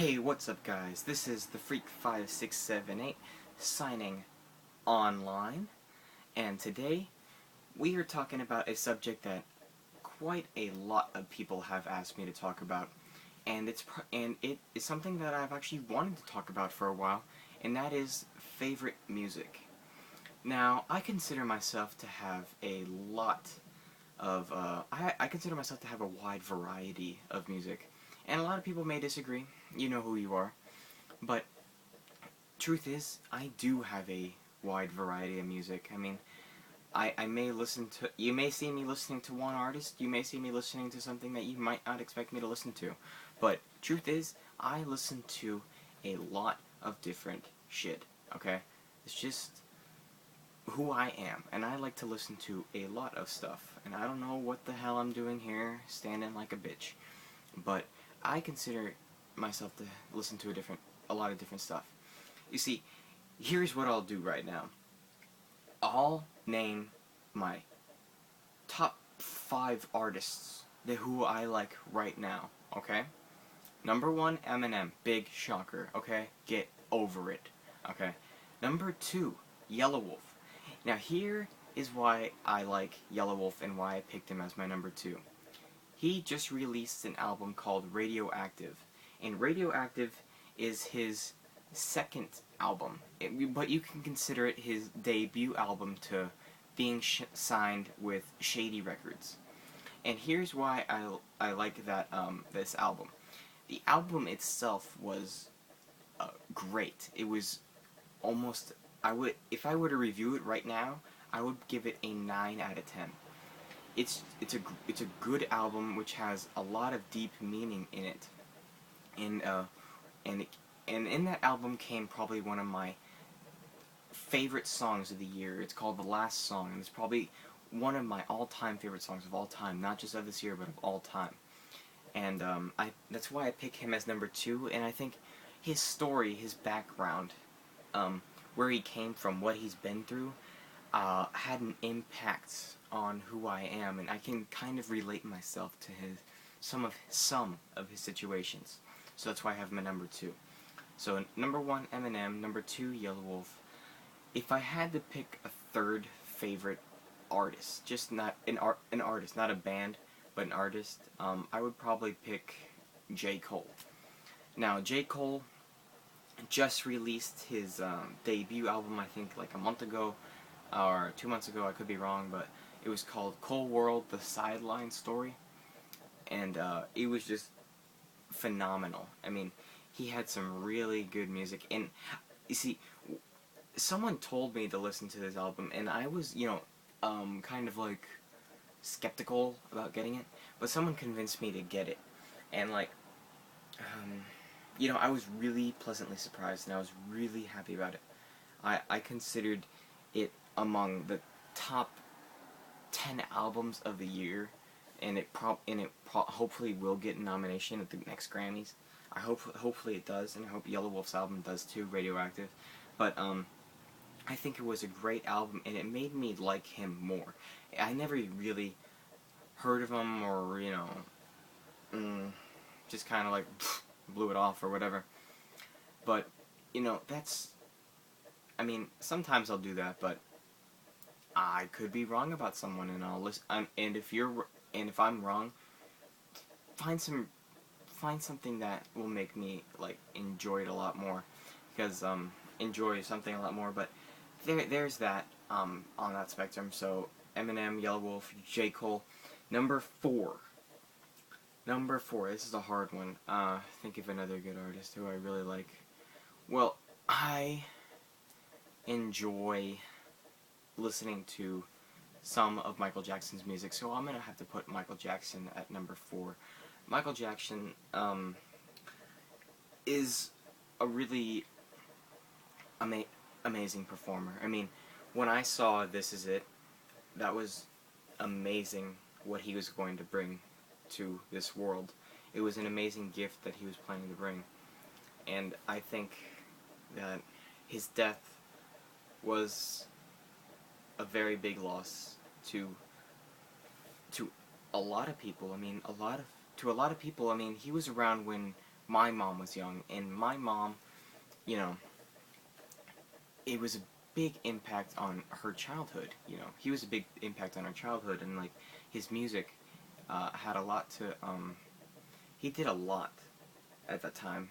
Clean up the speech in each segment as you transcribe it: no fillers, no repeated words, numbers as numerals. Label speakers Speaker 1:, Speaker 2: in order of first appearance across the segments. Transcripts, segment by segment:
Speaker 1: Hey, what's up guys? This is TheFreak5678 signing online, and today we are talking about a subject that quite a lot of people have asked me to talk about, and it is something that I've actually wanted to talk about for a while, and that is favorite music. Now, I consider myself to have a lot of I consider myself to have a wide variety of music, and a lot of people may disagree. You know who you are. But truth is, I do have a wide variety of music. I mean, I may listen to, you may see me listening to one artist, you may see me listening to something that you might not expect me to listen to. But truth is, I listen to a lot of different shit, okay? It's just who I am, and I like to listen to a lot of stuff. And I don't know what the hell I'm doing here, standing like a bitch. But I consider myself to listen to a lot of different stuff. You see, here's what I'll do right now. I'll name my top 5 artists who I like right now, okay? Number 1, Eminem, big shocker, okay? Get over it, okay? Number 2, Yelawolf. Now here is why I like Yelawolf and why I picked him as my number 2. He just released an album called Radioactive, and Radioactive is his second album, but you can consider it his debut album to being signed with Shady Records. And here's why I like that this album. The album itself was great. It was almost, if I were to review it right now, I would give it a 9 out of 10. It's a good album which has a lot of deep meaning in it, and in that album came probably one of my favorite songs of the year. It's called The Last Song, and it's probably one of my all-time favorite songs of all time, not just of this year but of all time. And that's why I pick him as number 2. And I think his story, his background, where he came from, what he's been through, had an impact on who I am, and I can kind of relate myself to some of his situations. So that's why I have him at number 2. So number 1, Eminem. Number 2, Yelawolf. If I had to pick a third favorite artist, just not an artist, not a band, but an artist, I would probably pick J. Cole. Now, J. Cole just released his debut album, I think, like a month ago, or 2 months ago, I could be wrong, but it was called Cole World, The Sideline Story, and it was just phenomenal. I mean, he had some really good music, and you see, someone told me to listen to this album, and I was, kind of like skeptical about getting it, but someone convinced me to get it, and like, I was really pleasantly surprised, and I was really happy about it. I considered it among the top 10 albums of the year, and it hopefully will get a nomination at the next Grammys. Hopefully it does, and I hope Yelawolf's album does too, Radioactive. But I think it was a great album, and it made me like him more. I never really heard of him, or just kind of like blew it off or whatever. But I mean, sometimes I'll do that, but I could be wrong about someone, and I'll listen. And if I'm wrong, find something that will make me like enjoy it a lot more, because enjoy something a lot more. But there's that on that spectrum. So Eminem, Yelawolf, J. Cole. Number 4. This is a hard one. Think of another good artist who I really like. Well, I enjoy listening to some of Michael Jackson's music, so I'm gonna have to put Michael Jackson at number 4. Michael Jackson is a really amazing performer. I mean, when I saw This Is It, that was amazing what he was going to bring to this world. It was an amazing gift that he was planning to bring, and I think that his death was a very big loss to a lot of people. I mean, to a lot of people. I mean, he was around when my mom was young, and my mom, you know, it was a big impact on her childhood. You know, he was a big impact on her childhood, and like his music had a lot to. He did a lot at that time,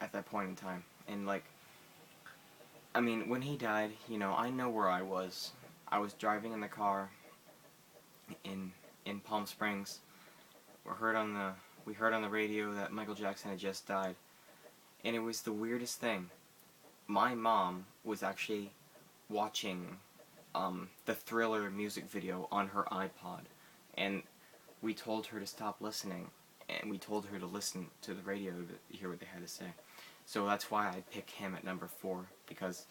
Speaker 1: at that point in time, and like, I mean, when he died, you know, I know where I was. I was driving in the car in Palm Springs. We heard on the radio that Michael Jackson had just died, and it was the weirdest thing. My mom was actually watching the Thriller music video on her iPod, and we told her to stop listening, and we told her to listen to the radio to hear what they had to say. So that's why I pick him at number 4, because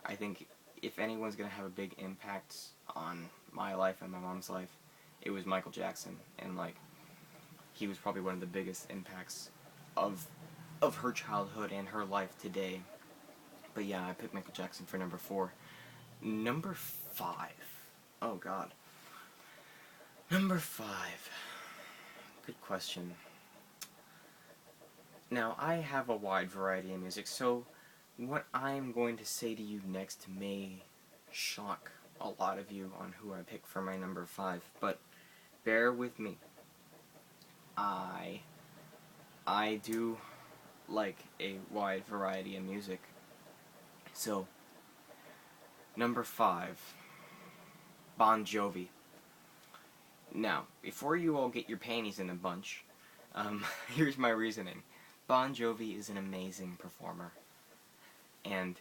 Speaker 1: I think if anyone's going to have a big impact on my life and my mom's life, it was Michael Jackson, and like, he was probably one of the biggest impacts of her childhood and her life today. But yeah, I picked Michael Jackson for number 4. Number 5. Oh god. Number 5. Good question. Now, I have a wide variety of music, so what I'm going to say to you next may shock a lot of you on who I pick for my number 5, but bear with me. I do like a wide variety of music. So, number 5, Bon Jovi. Now, before you all get your panties in a bunch, here's my reasoning. Bon Jovi is an amazing performer, and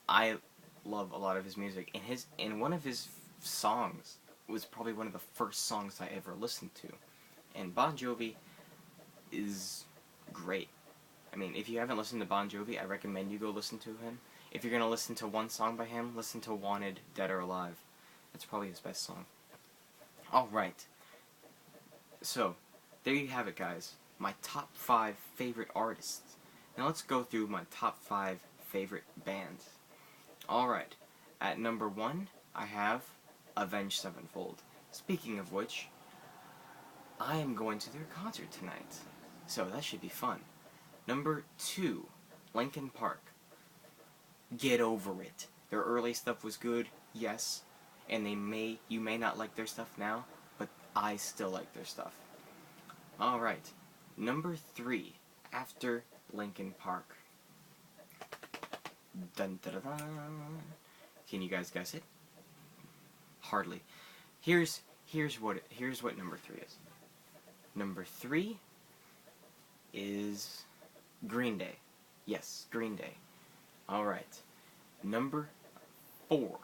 Speaker 1: I love a lot of his music. And one of his songs was probably one of the first songs I ever listened to. And Bon Jovi is great. I mean, if you haven't listened to Bon Jovi, I recommend you go listen to him. If you're going to listen to one song by him, listen to Wanted, Dead or Alive. That's probably his best song. Alright. So, there you have it, guys. My top 5 favorite artists. Now let's go through my top 5 favorite bands. Alright. At number 1, I have Avenged Sevenfold. Speaking of which, I am going to their concert tonight. So that should be fun. Number 2, Linkin Park. Get over it. Their early stuff was good, yes, and you may not like their stuff now, but I still like their stuff. Alright, number 3, after Linkin Park. Dun, dun, dun, dun. Can you guys guess it? Hardly. Here's what number 3 is. Number 3 is Green Day. Yes, Green Day. Alright. Number 4.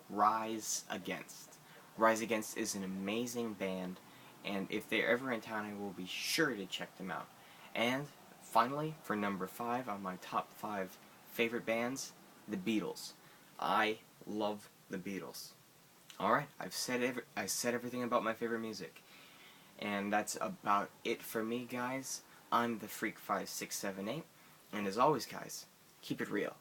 Speaker 1: Rise Against. Rise Against is an amazing band, and if they're ever in town, I will be sure to check them out. And finally, for number 5 on my top 5 favorite bands, the Beatles. I love the Beatles. Alright, I've said everything about my favorite music. And that's about it for me, guys. I'm TheFreak5678, and as always, guys, keep it real.